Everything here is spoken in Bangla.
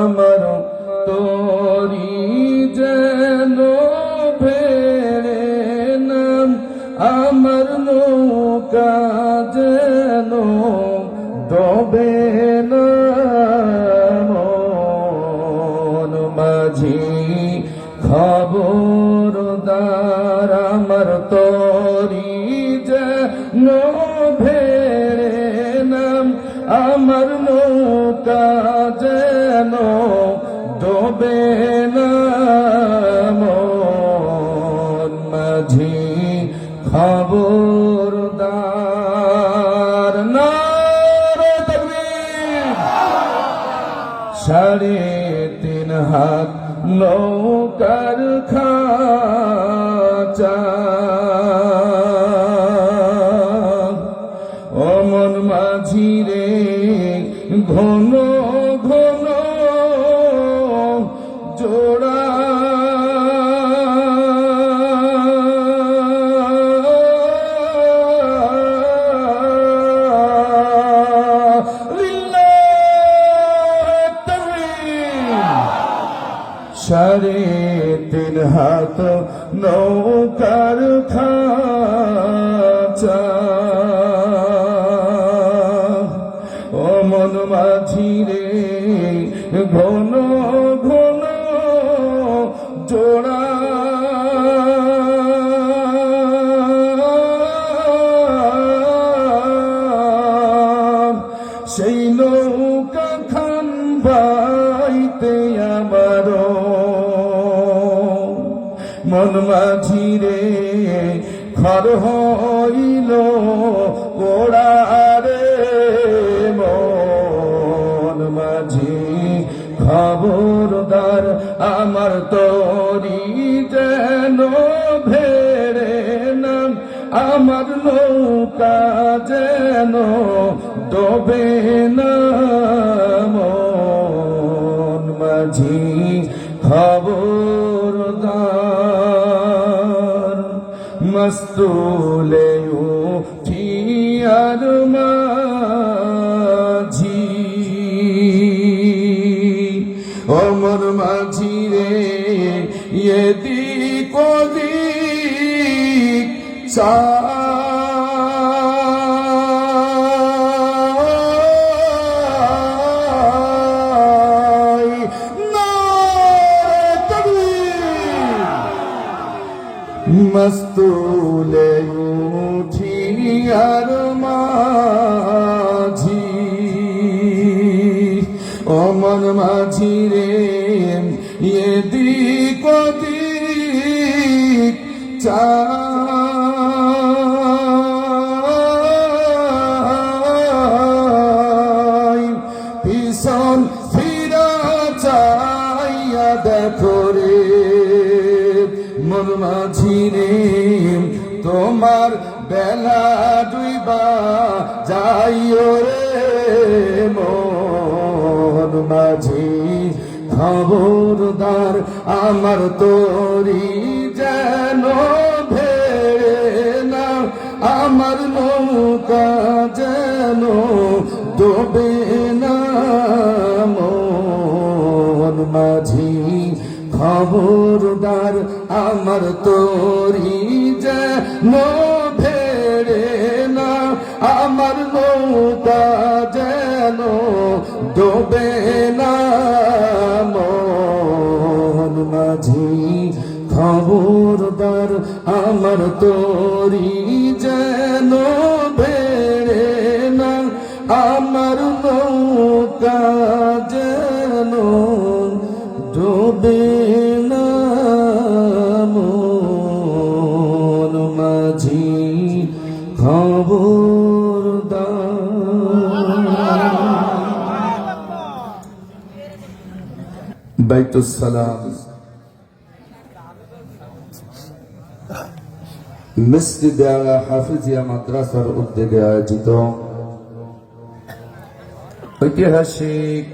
আমার তোরি যেন ভেড়ে নাম আমার নৌকা যেন ডোবে না মন মাঝি খবরদার আমার তোরি যেন ভেড়ে নাম আমার নৌকা যেন ডোবে না মন মাঝি খবরদার নারে তাকবীর 3.5 হাত নৌকার খাঁচা অমন মাঝি রে ঘন ঘন জোড়া সাড়ে 3 হাত নৌকার খাঁচা অমন মাঝি রে ঘন ঘন জোড়া সেই নৌকা খান বাইতে আমার মন মাঝি রে খর হইল ওড়ারে মন মাঝি খবরদার আমার তোরি যেন ভেড়ে নাম আমার নৌকা যেন ডোবে না মন মাঝি খবরদার মস্তুলে উঠিয়ার মাঝি অমর মাঝি রে এদিক ওদিক মস্তুলে উঠিয়ার মাঝি অমর মাঝি রে এদিক ওদিক চাই পিছন ফিরা চাইয়া দেখো রে মন মাঝি রে তোমার বেলা ডুইবা যাইও রে মন মাঝি খবরদার আমার তোরি যেন ভেড়ে না আমার নৌকা যেন ডোবে না মন মাঝি খবরদার আমার তোরি যেন ভেড়ে না আমার নৌকা যেন ডোবে না মন মাঝি খবরদার আমার তোরি যেন ভেড়ে না আমার নৌকা যেন ডোবে না মন মাঝি খবরদার বাইতুস সালাম মসজিদ আলা হাফিজিয়া মাদ্রাসার উদ্যোগে আয়োজিত ঐতিহাসিক